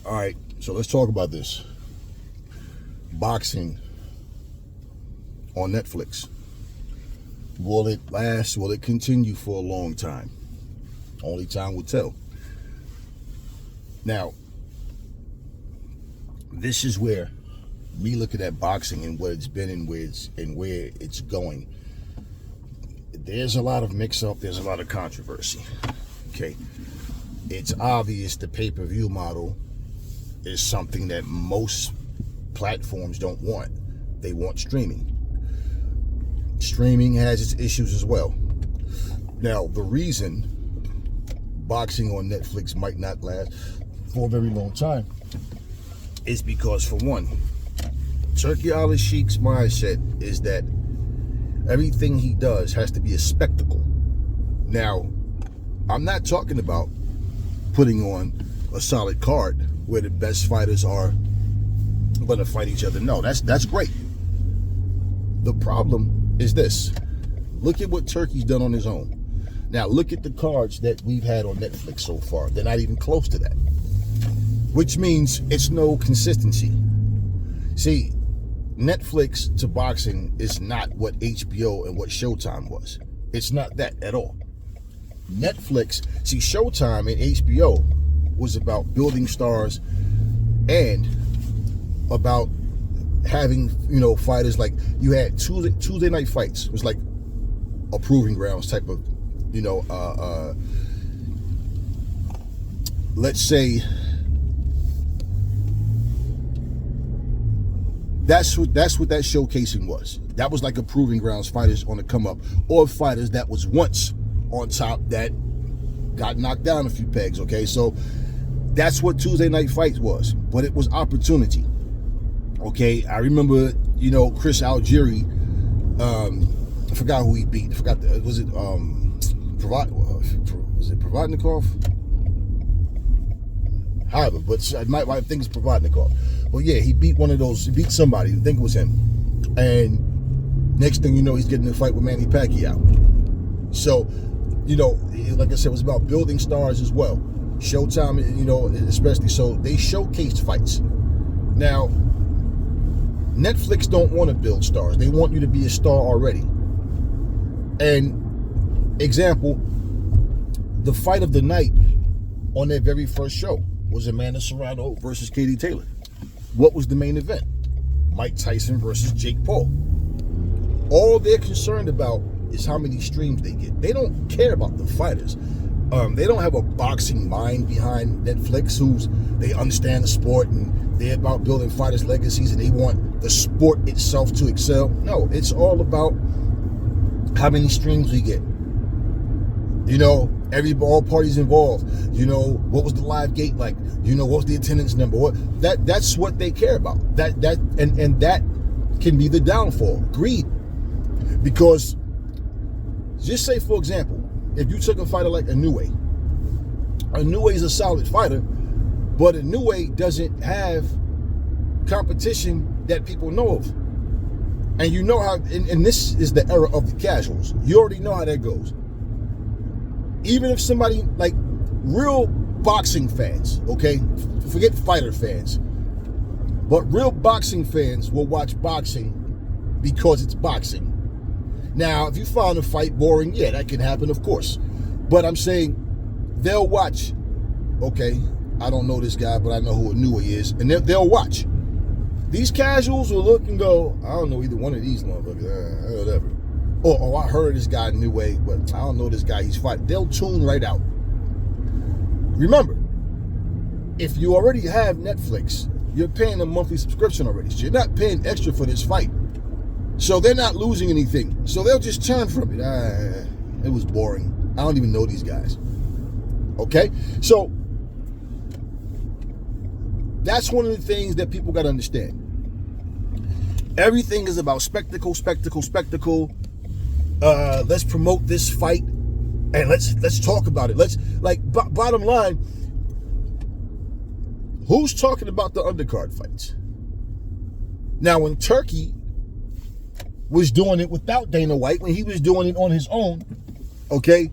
All right, so let's talk about this. Boxing on Netflix. Will it last? Will it continue for a long time? Only time will tell. Now, this is where me looking at boxing and what it's been and where it's going. There's a lot of mix-up. There's a lot of controversy. Okay, it's obvious the pay-per-view model is something that most platforms don't want. They want streaming. Streaming has its issues as well. Now, the reason boxing on Netflix might not last for a very long time is because, for one, Turki Al-Sheikh's mindset is that everything he does has to be a spectacle. Now, I'm not talking about putting on a solid card where the best fighters are going to fight each other. No, that's great. The problem is this. Look at what Turki's done on his own. Now, look at the cards that we've had on Netflix so far. They're not even close to that, which means it's no consistency. See, Netflix to boxing is not what HBO and what Showtime was. It's not that at all. Netflix, see, Showtime and HBO was about building stars and about having, fighters like you had Tuesday night fights. It was like a proving grounds type of, let's say that's what that showcasing was. That was like a proving grounds, fighters on the come up, or fighters that was once on top that got knocked down a few pegs. Okay, so that's what Tuesday night fights was, but it was opportunity. Okay, I remember, Chris Algieri, I forgot who he beat. I forgot, was it Provodnikov? However, but I think it's Provodnikov. Well, yeah, he beat one of those, he beat somebody, I think it was him. And next thing you know, he's getting in a fight with Manny Pacquiao. So, like I said, it was about building stars as well. Showtime, especially, so they showcased fights. Now, Netflix don't want to build stars. They want you to be a star already. And example, the fight of the night on their very first show was Amanda Serrano versus Katie Taylor. What was the main event? Mike Tyson versus Jake Paul. All they're concerned about is how many streams they get. They don't care about the fighters. They don't have a boxing mind behind Netflix they understand the sport and they're about building fighters' legacies and they want the sport itself to excel. No, it's all about how many streams we get. All parties involved. What was the live gate like? What was the attendance number? That's what they care about. That can be the downfall. Greed. Because just say, for example, if you took a fighter like Inoue is a solid fighter, but Inoue doesn't have competition that people know of. And you know how, and this is the era of the casuals. You already know how that goes. Even if somebody, like real boxing fans, okay, forget fighter fans, but real boxing fans will watch boxing because it's boxing. Now, if you found a fight boring, yeah, that can happen, of course. But I'm saying they'll watch, okay, I don't know this guy, but I know who Inoue is, and they'll watch. These casuals will look and go, I don't know either one of these motherfuckers, whatever. Or I heard this guy Inoue, but I don't know this guy he's fighting. They'll tune right out. Remember, if you already have Netflix, you're paying a monthly subscription already. So you're not paying extra for this fight. So they're not losing anything. So they'll just turn from it. It was boring. I don't even know these guys. Okay? So that's one of the things that people got to understand. Everything is about spectacle, spectacle, spectacle. Let's promote this fight and let's talk about it. Bottom line, who's talking about the undercard fights? Now, when Turki was doing it without Dana White, when he was doing it on his own, okay,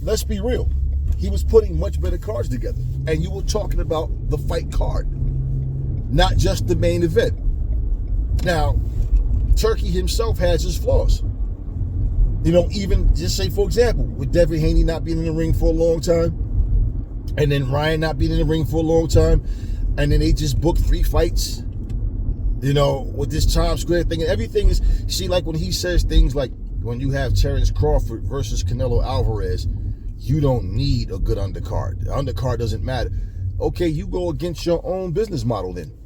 let's be real. he was putting much better cards together. And you were talking about the fight card, not just the main event. Now, Turkey himself has his flaws. You know, even just say, for example, with Devin Haney not being in the ring for a long time, and then Ryan not being in the ring for a long time, and then they just booked 3 fights, you know, with this Times Square thing, and everything is, see, like when he says things like, when you have Terrence Crawford versus Canelo Alvarez, you don't need a good undercard. The undercard doesn't matter. Okay, you go against your own business model then.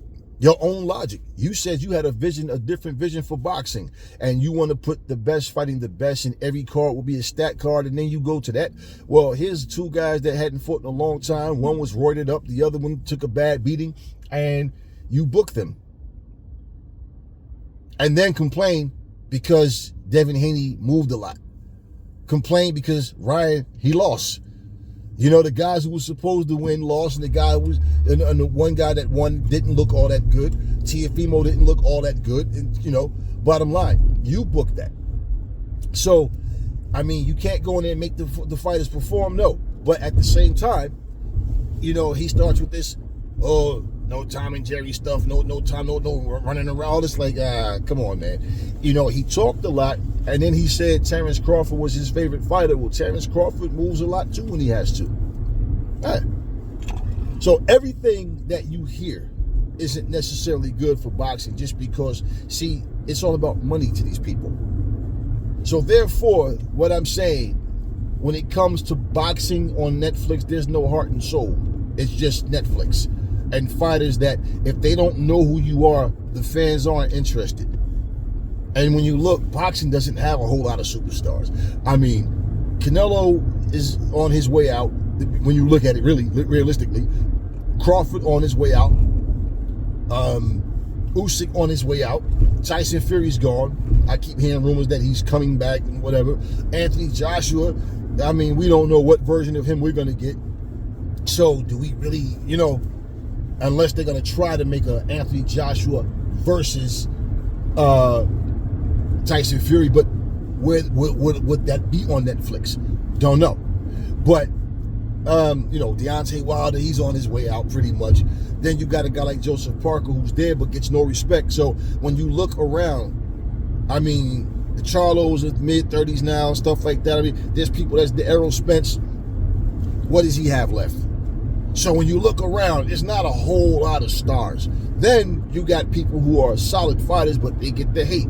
Your own logic. You said you had a vision, a different vision for boxing, and you want to put the best fighting the best, and every card will be a stat card, and then you go to that. Well, here's 2 guys that hadn't fought in a long time. One was roided up, the other one took a bad beating, and you book them. And then complain because Devin Haney moved a lot. Complain because Ryan, he lost. You know, the guys who were supposed to win lost, and the guy who was, and the one guy that won didn't look all that good. Teofimo didn't look all that good. And, you know, bottom line, you booked that. So, I mean, you can't go in there and make the fighters perform, no. But at the same time, you know, he starts with this, oh, no Tom and Jerry stuff, no time, no running around. All this, like, come on, man. You know, he talked a lot, and then he said Terrence Crawford was his favorite fighter. Well, Terrence Crawford moves a lot too when he has to. Right. So everything that you hear isn't necessarily good for boxing, just because, see, it's all about money to these people. So therefore, what I'm saying, when it comes to boxing on Netflix, there's no heart and soul. It's just Netflix. And fighters that, if they don't know who you are, the fans aren't interested. And when you look, boxing doesn't have a whole lot of superstars. I mean, Canelo is on his way out. When you look at it really, realistically, Crawford on his way out. Usyk on his way out. Tyson Fury's gone. I keep hearing rumors that he's coming back and whatever. Anthony Joshua, I mean, we don't know what version of him we're going to get. So do we really, you know, unless they're going to try to make a Anthony Joshua versus Tyson Fury, but would that be on Netflix? Don't know. But, you know, Deontay Wilder, he's on his way out pretty much. Then you got a guy like Joseph Parker who's there but gets no respect. So when you look around, I mean, the Charlos are mid-30s now, stuff like that. I mean, there's people, that's the Errol Spence. What does he have left? So when you look around, it's not a whole lot of stars. Then you got people who are solid fighters, but they get the hate.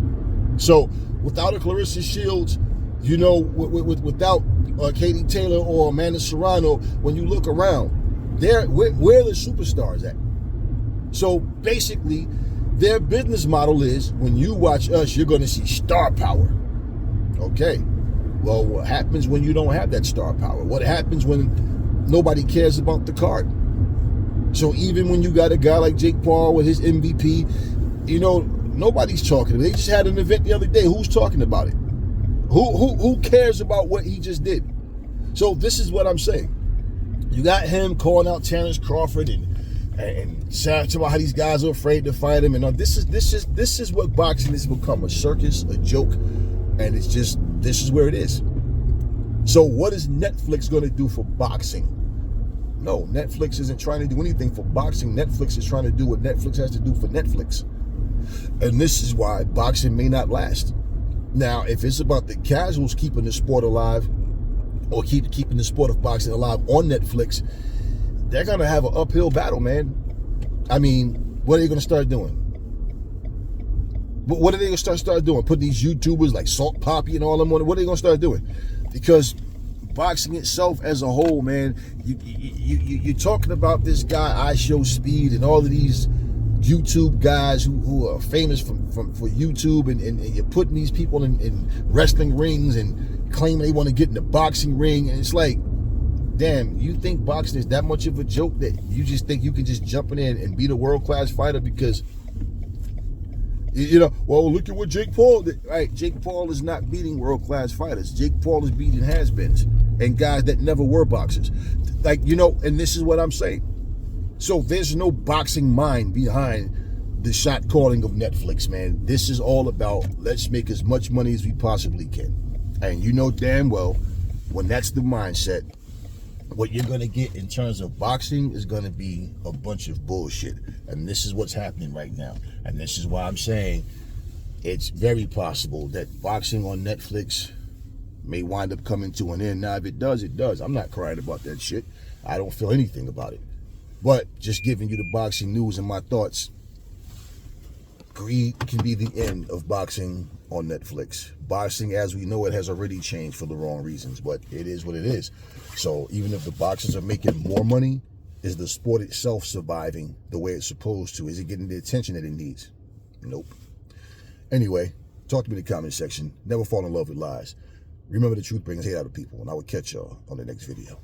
So without a Clarissa Shields, you know, without Katie Taylor or Amanda Serrano, when you look around, where are the superstars at? So basically, their business model is, when you watch us, you're going to see star power. Okay. Well, what happens when you don't have that star power? What happens when nobody cares about the card? So even when you got a guy like Jake Paul with his MVP, you know, nobody's talking about it. They just had an event the other day. Who's talking about it? Who cares about what he just did? So this is what I'm saying. You got him calling out Terrence Crawford and talking about how these guys are afraid to fight him, and this is what boxing has become, a circus, a joke, and it's just, this is where it is. So what is Netflix going to do for boxing? No, Netflix isn't trying to do anything for boxing. Netflix is trying to do what Netflix has to do for Netflix. And this is why boxing may not last. Now, if it's about the casuals keeping the sport alive, or keeping the sport of boxing alive on Netflix, they're going to have an uphill battle, man. I mean, what are they going to start doing? What are they going to start doing? Put these YouTubers like Salt Poppy and all them on, what are they going to start doing? Because boxing itself as a whole, man, you're talking about this guy, IShowSpeed, and all of these YouTube guys who are famous for YouTube, and you're putting these people in wrestling rings and claim they want to get in the boxing ring, and it's like, damn, you think boxing is that much of a joke that you just think you can just jump in there and beat a world-class fighter because, you know, well, look at what Jake Paul did. Right, Jake Paul is not beating world-class fighters. Jake Paul is beating has-beens and guys that never were boxers. Like, you know, and this is what I'm saying. So there's no boxing mind behind the shot calling of Netflix, man. This is all about, let's make as much money as we possibly can. And you know damn well, when that's the mindset, what you're going to get in terms of boxing is going to be a bunch of bullshit. And this is what's happening right now. And this is why I'm saying it's very possible that boxing on Netflix may wind up coming to an end. Now, if it does, it does. I'm not crying about that shit. I don't feel anything about it. But just giving you the boxing news and my thoughts, greed can be the end of boxing on Netflix. Boxing as we know it has already changed for the wrong reasons, but it is what it is. So even if the boxers are making more money, is the sport itself surviving the way it's supposed to? Is it getting the attention that it needs? Nope. Anyway, talk to me in the comment section. Never fall in love with lies. Remember, the truth brings hate out of people, and I will catch y'all on the next video.